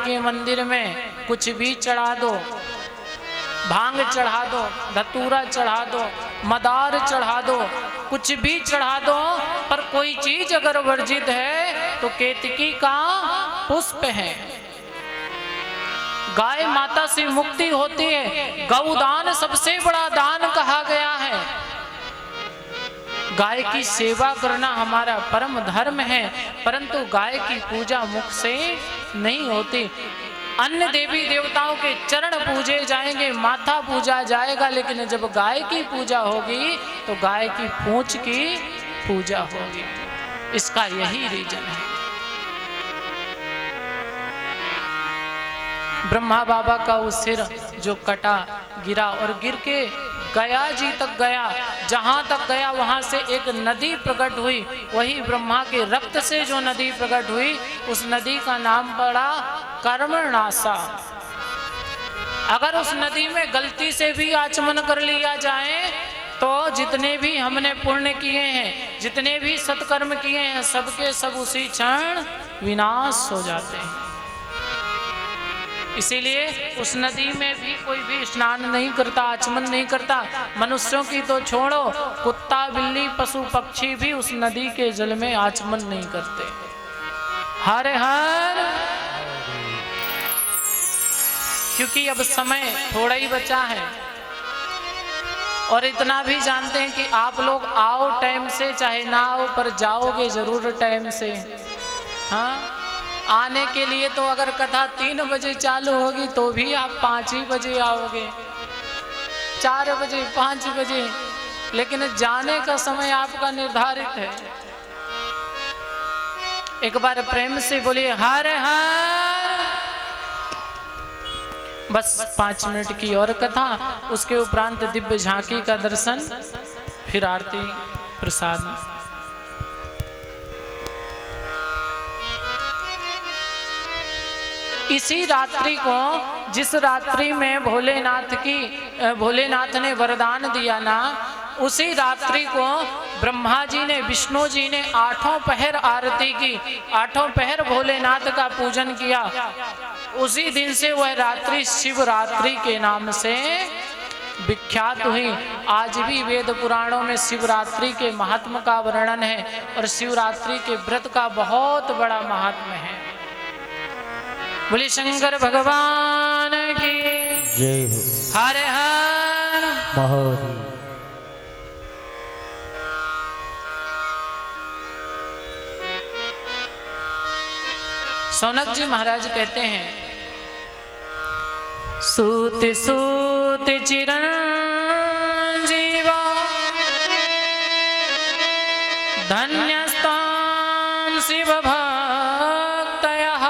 के मंदिर में कुछ भी चढ़ा दो, भांग चढ़ा दो, धतूरा चढ़ा दो, मदार चढ़ा दो, कुछ भी चढ़ा दो, पर कोई चीज अगर वर्जित है तो केतकी का पुष्प है। गाय माता से मुक्ति होती है। गौदान सबसे बड़ा दान कहा गया है। गाय की सेवा करना हमारा परम धर्म है, परंतु गाय की पूजा मुख से नहीं होती। अन्य देवी देवताओं के चरण पूजे जाएंगे, माथा पूजा जाएगा, लेकिन जब गाय की पूजा होगी तो गाय की पूंछ की पूजा होगी। इसका यही रीजन है। ब्रह्मा बाबा का वो सिर जो कटा गिरा और गिर के गया जी तक गया, जहां तक गया वहां से एक नदी प्रकट हुई। वही ब्रह्मा के रक्त से जो नदी प्रकट हुई, उस नदी का नाम पड़ा कर्मणासा। अगर उस नदी में गलती से भी आचमन कर लिया जाए तो जितने भी हमने पुण्य किए हैं, जितने भी सत्कर्म किए हैं, सबके सब उसी क्षण विनाश हो जाते हैं। इसीलिए उस नदी में भी कोई भी स्नान नहीं करता, आचमन नहीं करता। मनुष्यों की तो छोड़ो, कुत्ता बिल्ली पशु पक्षी भी उस नदी के जल में आचमन नहीं करते। हरे हर, क्योंकि अब समय थोड़ा ही बचा है। और इतना भी जानते हैं कि आप लोग आओ टाइम से, चाहे ना आओ, पर जाओगे जरूर टाइम से। हाँ, आने के लिए तो अगर कथा 3 बजे चालू होगी तो भी आप 5 ही बजे आओगे, 4 बजे, 5 बजे, लेकिन जाने का समय आपका निर्धारित है। एक बार प्रेम से बोलिए हर हर। बस 5 मिनट की और कथा, उसके उपरांत दिव्य झांकी का दर्शन, फिर आरती प्रसाद। इसी रात्रि को, जिस रात्रि में भोलेनाथ ने वरदान दिया ना, उसी रात्रि को ब्रह्मा जी ने, विष्णु जी ने 8 पहर आरती की, 8 पहर भोलेनाथ का पूजन किया। उसी दिन से वह रात्रि शिवरात्रि के नाम से विख्यात हुई। आज भी वेद पुराणों में शिवरात्रि के महात्म का वर्णन है और शिवरात्रि के व्रत का बहुत बड़ा महात्म्य है। बोले शंकर भगवान की जय हो। हर हर महादेव। सौनक जी महाराज कहते हैं, सूत सूत चिरंजीवा धन्यस्तां शिव भक्तयः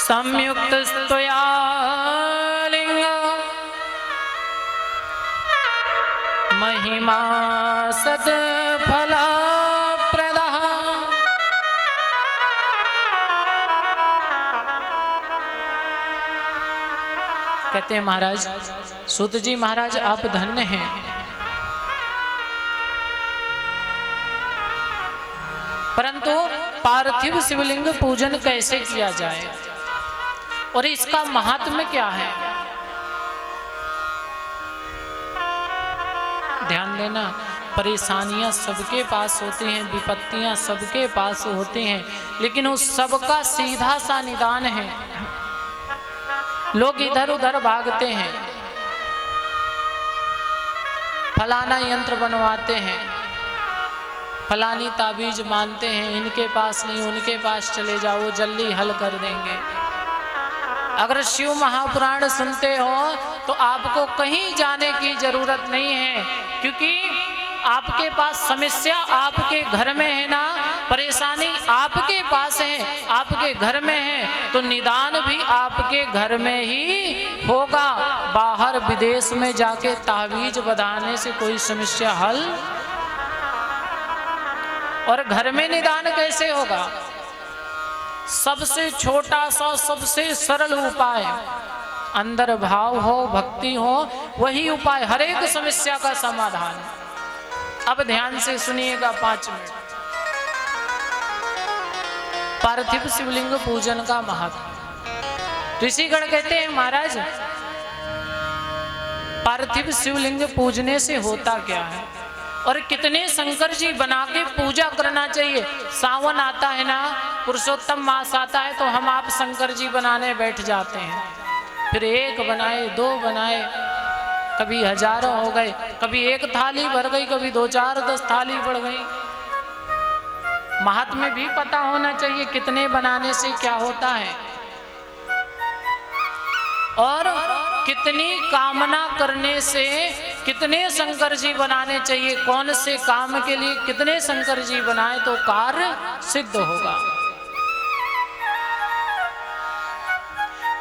संयुक्त स्तुया लिंग महिमा सत्फला प्रदः। कहते हैं महाराज, सूत जी महाराज आप धन्य हैं। परंतु पार्थिव शिवलिंग पूजन कैसे किया जाए और इसका महात्म्य क्या है? ध्यान देना, परेशानियां सबके पास होती हैं, विपत्तियां सबके पास होती हैं, लेकिन उस सबका सीधा सा निदान है। लोग इधर उधर भागते हैं, फलाना यंत्र बनवाते हैं, फलानी ताबीज मानते हैं, इनके पास नहीं उनके पास चले जाओ, जल्दी हल कर देंगे। अगर शिव महापुराण सुनते हो तो आपको कहीं जाने की जरूरत नहीं है, क्योंकि आपके पास समस्या आपके घर में है ना, परेशानी आपके पास है, आपके घर में है, तो निदान भी आपके घर में ही होगा। बाहर विदेश में जाके तावीज बधाने से कोई समस्या हल, और घर में निदान कैसे होगा? सबसे छोटा सा, सबसे सरल उपाय, अंदर भाव हो, भक्ति हो, वही उपाय हर एक समस्या का समाधान। अब ध्यान से सुनिएगा 5 मिनट। पार्थिव शिवलिंग पूजन का महत्व। ऋषिगण कहते हैं महाराज पार्थिव शिवलिंग पूजने से होता क्या है और कितने शंकर जी बना के पूजा करना चाहिए। सावन आता है ना, पुरुषोत्तम मास आता है तो हम आप शंकर जी बनाने बैठ जाते हैं, फिर एक बनाए, दो बनाए, कभी हजारों हो गए, कभी एक थाली भर गई, कभी 2, 4, 10 थाली बढ़ गई। महात्म्य भी पता होना चाहिए कितने बनाने से क्या होता है और कितनी कामना करने से कितने शंकर जी बनाने चाहिए, कौन से काम के लिए कितने शंकर जी बनाए तो कार्य सिद्ध होगा।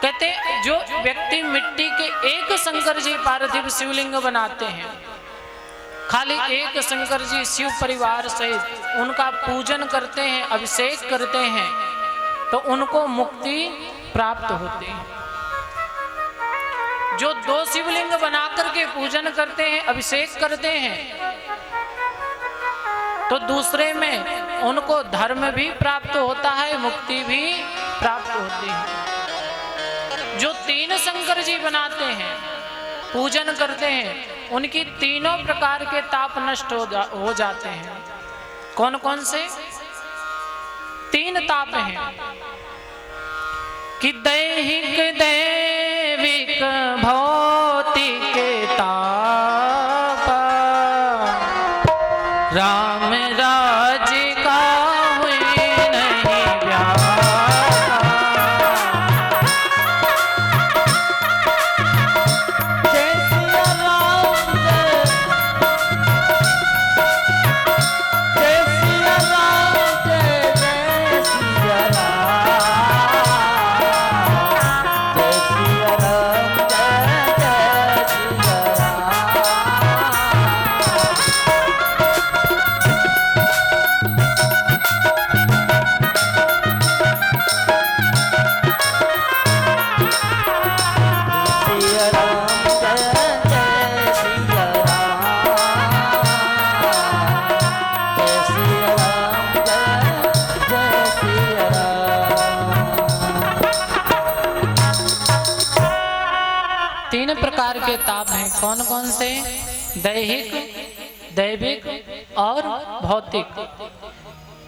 कहते जो व्यक्ति मिट्टी के एक शंकर जी पार्थिव शिवलिंग बनाते हैं, खाली एक शंकर जी शिव परिवार सहित उनका पूजन करते हैं, अभिषेक करते हैं तो उनको मुक्ति प्राप्त होती है। जो 2 शिवलिंग बना करके पूजन करते हैं, अभिषेक करते हैं तो दूसरे में उनको धर्म भी प्राप्त होता है, मुक्ति भी प्राप्त होती है। जो 3 शंकर जी बनाते हैं, पूजन करते हैं, उनकी तीनों प्रकार के ताप नष्ट हो जाते हैं। कौन कौन से 3 ताप हैं कि दैहिक, दैविक, भौतिक ताप, राम राज्य का हुई नहीं व्याप। के ताप हैं। कौन कौन से? दैहिक, दैविक और भौतिक।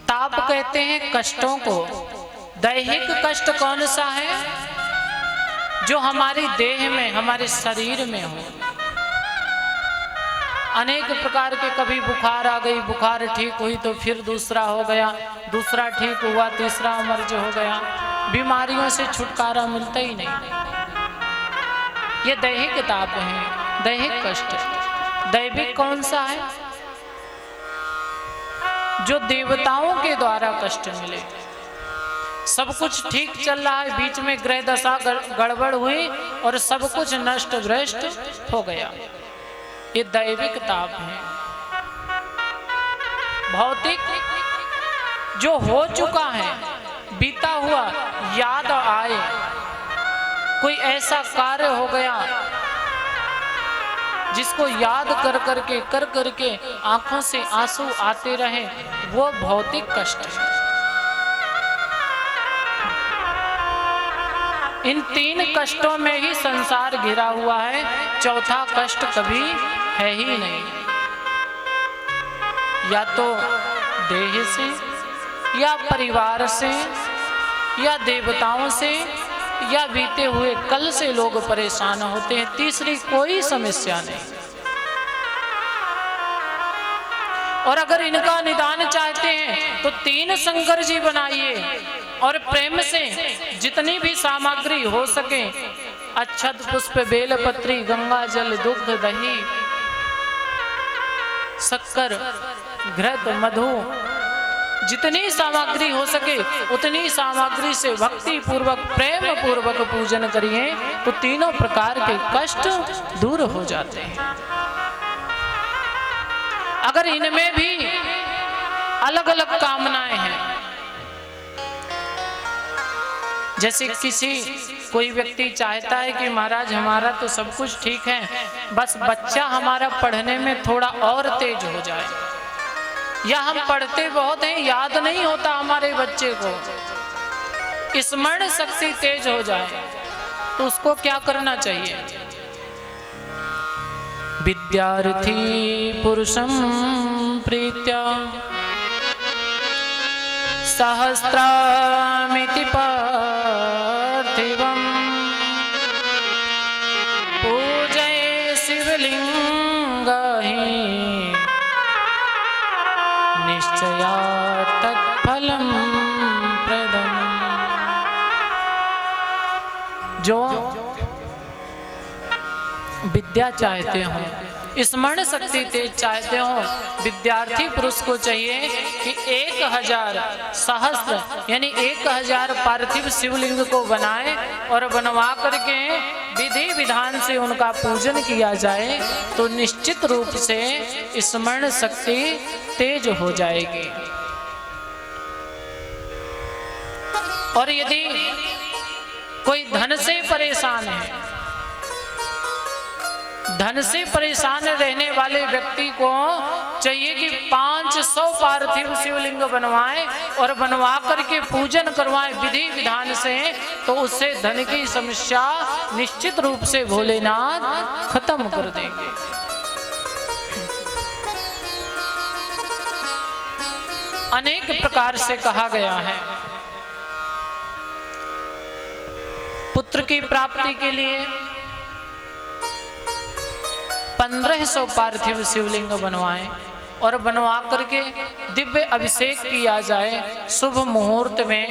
ताप कहते हैं कष्टों को। दैहिक कष्ट कौन सा है? जो हमारी देह में, हमारे शरीर में हो। अनेक प्रकार के, कभी बुखार आ गई, बुखार ठीक हुई तो फिर दूसरा हो गया, दूसरा ठीक हुआ, तीसरा मर्ज हो गया। बीमारियों से छुटकारा मिलता ही नहीं। ये दैहिक ताप है, दैहिक कष्ट। दैविक कौन सा है? जो देवताओं के द्वारा कष्ट मिले। सब कुछ ठीक चल रहा है, बीच में ग्रह दशा गड़बड़ हुई और सब कुछ नष्ट भ्रष्ट हो गया। ये दैविक ताप है। भौतिक, जो हो चुका है, बीता हुआ याद आए, कोई ऐसा कार्य हो गया जिसको याद कर करके आंखों से आंसू आते रहे, वो भौतिक कष्ट है। इन 3 कष्टों में ही संसार घिरा हुआ है, चौथा कष्ट कभी है ही नहीं। या तो देह से, या परिवार से, या देवताओं से, या बीते हुए कल से लोग परेशान होते हैं। तीसरी कोई समस्या नहीं। और अगर इनका निदान चाहते हैं तो 3 शंकर जी बनाइए और प्रेम से जितनी भी सामग्री हो सके, अक्षत, पुष्प, बेलपत्री, गंगा जल, दुग्ध, दही, शक्कर, घृत, मधु, जितनी सामग्री हो सके उतनी सामग्री से भक्ति पूर्वक, प्रेम पूर्वक पूजन करिए तो तीनों प्रकार के कष्ट दूर हो जाते हैं। अगर इनमें भी अलग अलग कामनाएं हैं, जैसे कोई व्यक्ति चाहता है कि महाराज हमारा तो सब कुछ ठीक है, बस बच्चा हमारा पढ़ने में थोड़ा और तेज हो जाए, या हम पढ़ते बहुत हैं, याद नहीं होता हमारे बच्चे को, स्मरण शक्ति तेज हो जाए तो उसको क्या करना चाहिए? विद्यार्थी पुरुषं प्रीत्या सहस्रामिति पार्थिवम् पूजय शिवलिंग ही निश्चयात् तत्फलं प्रदम्। जो विद्या चाहते हो, स्मरण शक्ति तेज चाहते हो, विद्यार्थी पुरुष को चाहिए कि 1000 सहस्त्र यानी 1000 पार्थिव शिवलिंग को बनाए और बनवा करके विधि विधान से उनका पूजन किया जाए तो निश्चित रूप से स्मरण शक्ति तेज हो जाएगी। और यदि कोई धन से परेशान है, धन से परेशान रहने वाले व्यक्ति को चाहिए कि 500 पार्थिव शिवलिंग बनवाएं और बनवा करके पूजन करवाएं विधि विधान से, तो उससे धन की समस्या निश्चित रूप से भोलेनाथ खत्म कर देंगे। अनेक प्रकार से कहा गया है, पुत्र की प्राप्ति के लिए 1500 पार्थिव शिवलिंग बनवाएं और बनवा करके दिव्य अभिषेक किया जाए शुभ मुहूर्त में